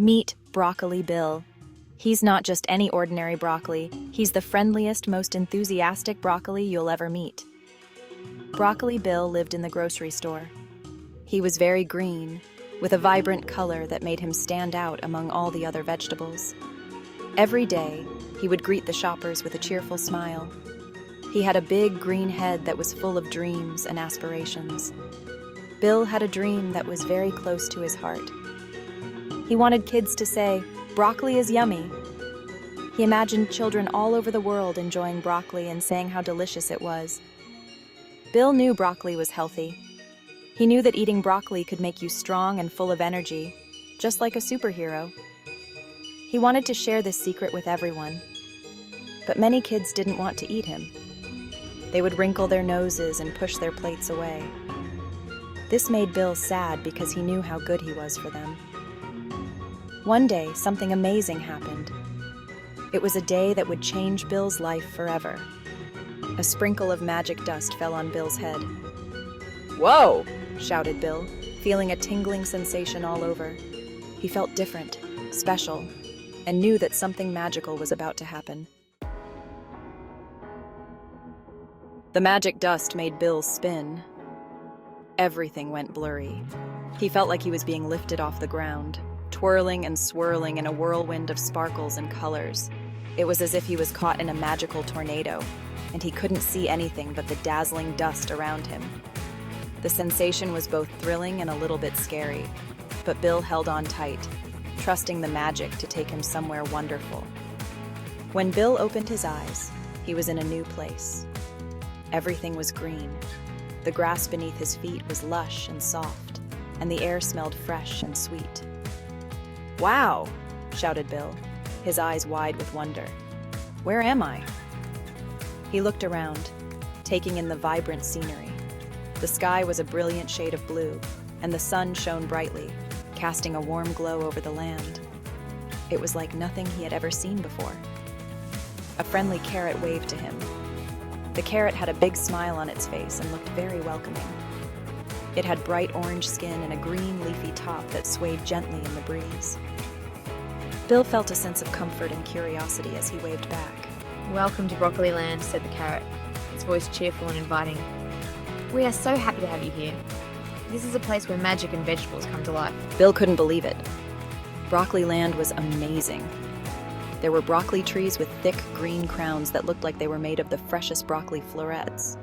Meet Broccoli Bill. He's not just any ordinary broccoli, he's the friendliest, most enthusiastic broccoli you'll ever meet. Broccoli Bill lived in the grocery store. He was very green, with a vibrant color that made him stand out among all the other vegetables. Every day, he would greet the shoppers with a cheerful smile. He had a big green head that was full of dreams and aspirations. Bill had a dream that was very close to his heart. He wanted kids to say, "Broccoli is yummy." He imagined children all over the world enjoying broccoli and saying how delicious it was. Bill knew broccoli was healthy. He knew that eating broccoli could make you strong and full of energy, just like a superhero. He wanted to share this secret with everyone. But many kids didn't want to eat him. They would wrinkle their noses and push their plates away. This made Bill sad because he knew how good he was for them. One day, something amazing happened. It was a day that would change Bill's life forever. A sprinkle of magic dust fell on Bill's head. "Whoa!" shouted Bill, feeling a tingling sensation all over. He felt different, special, and knew that something magical was about to happen. The magic dust made Bill spin. Everything went blurry. He felt like he was being lifted off the ground, twirling and swirling in a whirlwind of sparkles and colors. It was as if he was caught in a magical tornado, and he couldn't see anything but the dazzling dust around him. The sensation was both thrilling and a little bit scary, but Bill held on tight, trusting the magic to take him somewhere wonderful. When Bill opened his eyes, he was in a new place. Everything was green. The grass beneath his feet was lush and soft, and the air smelled fresh and sweet. "Wow!" shouted Bill, his eyes wide with wonder. "Where am I?" He looked around, taking in the vibrant scenery. The sky was a brilliant shade of blue, and the sun shone brightly, casting a warm glow over the land. It was like nothing he had ever seen before. A friendly carrot waved to him. The carrot had a big smile on its face and looked very welcoming. It had bright orange skin and a green leafy top that swayed gently in the breeze. Bill felt a sense of comfort and curiosity as he waved back. "Welcome to Broccoli Land," said the carrot, its voice cheerful and inviting. "We are so happy to have you here. This is a place where magic and vegetables come to life." Bill couldn't believe it. Broccoli Land was amazing. There were broccoli trees with thick green crowns that looked like they were made of the freshest broccoli florets.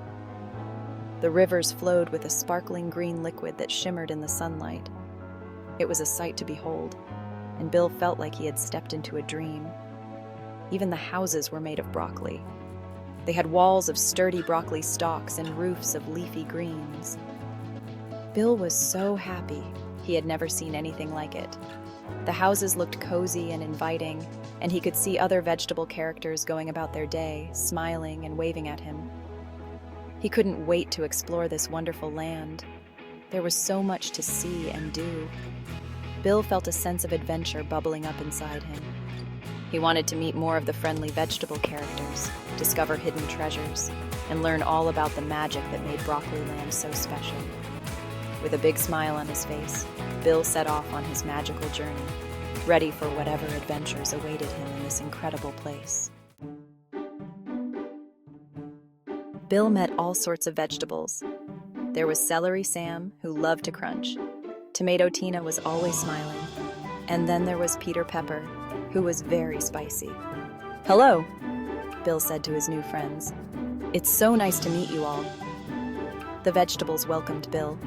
The rivers flowed with a sparkling green liquid that shimmered in the sunlight. It was a sight to behold, and Bill felt like he had stepped into a dream. Even the houses were made of broccoli. They had walls of sturdy broccoli stalks and roofs of leafy greens. Bill was so happy. He had never seen anything like it. The houses looked cozy and inviting, and he could see other vegetable characters going about their day, smiling and waving at him. He couldn't wait to explore this wonderful land. There was so much to see and do. Bill felt a sense of adventure bubbling up inside him. He wanted to meet more of the friendly vegetable characters, discover hidden treasures, and learn all about the magic that made Broccoli Land so special. With a big smile on his face, Bill set off on his magical journey, ready for whatever adventures awaited him in this incredible place. Bill met all sorts of vegetables. There was Celery Sam, who loved to crunch. Tomato Tina was always smiling. And then there was Peter Pepper, who was very spicy. "Hello," Bill said to his new friends. "It's so nice to meet you all." The vegetables welcomed Bill.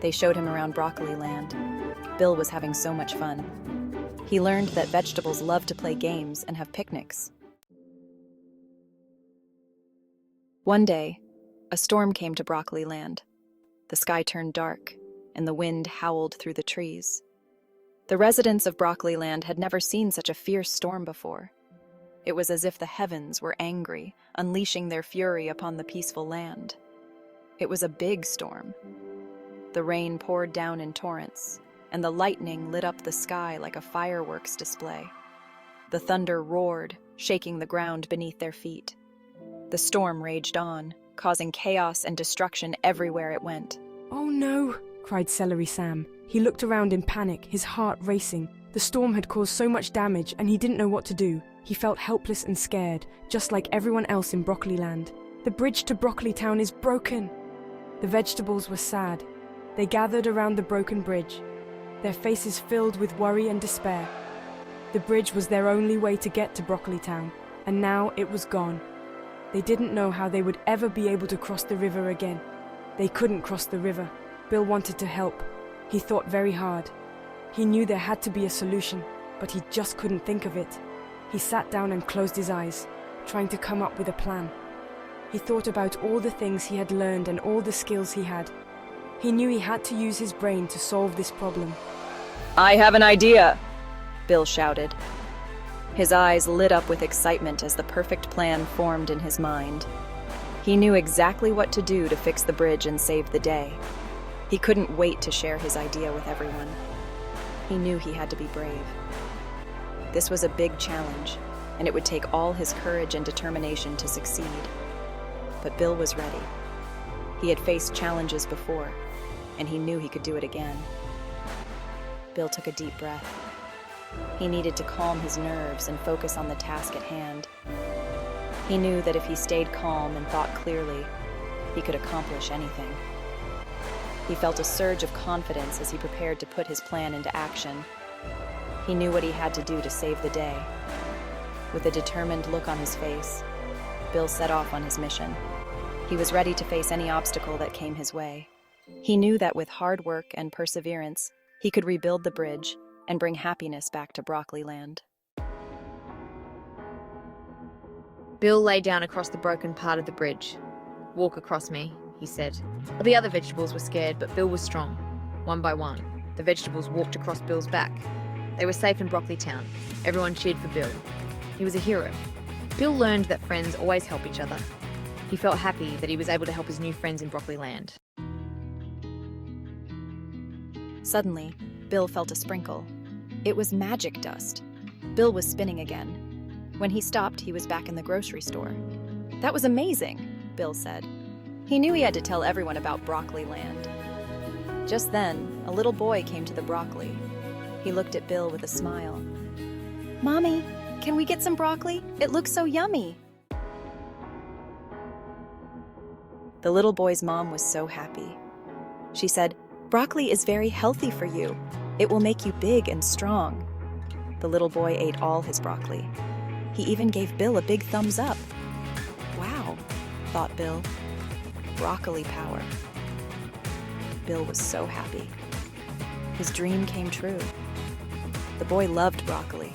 They showed him around Broccoli Land. Bill was having so much fun. He learned that vegetables love to play games and have picnics. One day, a storm came to Broccoli Land. The sky turned dark, and the wind howled through the trees. The residents of Broccoli Land had never seen such a fierce storm before. It was as if the heavens were angry, unleashing their fury upon the peaceful land. It was a big storm. The rain poured down in torrents, and the lightning lit up the sky like a fireworks display. The thunder roared, shaking the ground beneath their feet. The storm raged on, causing chaos and destruction everywhere it went. "Oh no!" cried Celery Sam. He looked around in panic, his heart racing. The storm had caused so much damage and he didn't know what to do. He felt helpless and scared, just like everyone else in Broccoli Land. The bridge to Broccoli Town is broken! The vegetables were sad. They gathered around the broken bridge, their faces filled with worry and despair. The bridge was their only way to get to Broccoli Town, and now it was gone. They didn't know how they would ever be able to cross the river again. They couldn't cross the river. Bill wanted to help. He thought very hard. He knew there had to be a solution, but he just couldn't think of it. He sat down and closed his eyes, trying to come up with a plan. He thought about all the things he had learned and all the skills he had. He knew he had to use his brain to solve this problem. I have an idea, Bill shouted. His eyes lit up with excitement as the perfect plan formed in his mind. He knew exactly what to do to fix the bridge and save the day. He couldn't wait to share his idea with everyone. He knew he had to be brave. This was a big challenge, and it would take all his courage and determination to succeed. But Bill was ready. He had faced challenges before, and he knew he could do it again. Bill took a deep breath. He needed to calm his nerves and focus on the task at hand. He knew that if he stayed calm and thought clearly, he could accomplish anything. He felt a surge of confidence as he prepared to put his plan into action. He knew what he had to do to save the day. With a determined look on his face, Bill set off on his mission. He was ready to face any obstacle that came his way. He knew that with hard work and perseverance, he could rebuild the bridge and bring happiness back to Broccoli Land. Bill lay down across the broken part of the bridge. "Walk across me," he said. All the other vegetables were scared, but Bill was strong. One by one, the vegetables walked across Bill's back. They were safe in Broccoli Town. Everyone cheered for Bill. He was a hero. Bill learned that friends always help each other. He felt happy that he was able to help his new friends in Broccoli Land. Suddenly, Bill felt a sprinkle. It was magic dust. Bill was spinning again. When he stopped, he was back in the grocery store. "That was amazing," Bill said. He knew he had to tell everyone about Broccoli Land. Just then, a little boy came to the broccoli. He looked at Bill with a smile. "Mommy, can we get some broccoli? It looks so yummy." The little boy's mom was so happy. She said, "Broccoli is very healthy for you. It will make you big and strong." The little boy ate all his broccoli. He even gave Bill a big thumbs up. "Wow," thought Bill. Broccoli power. Bill was so happy. His dream came true. The boy loved broccoli.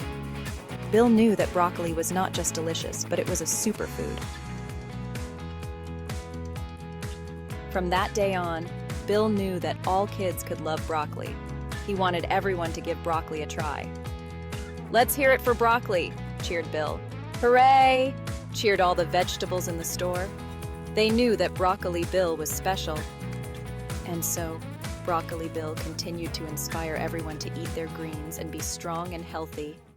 Bill knew that broccoli was not just delicious, but it was a superfood. From that day on, Bill knew that all kids could love broccoli. He wanted everyone to give broccoli a try. "Let's hear it for broccoli," cheered Bill. "Hooray!" cheered all the vegetables in the store. They knew that Broccoli Bill was special. And so, Broccoli Bill continued to inspire everyone to eat their greens and be strong and healthy.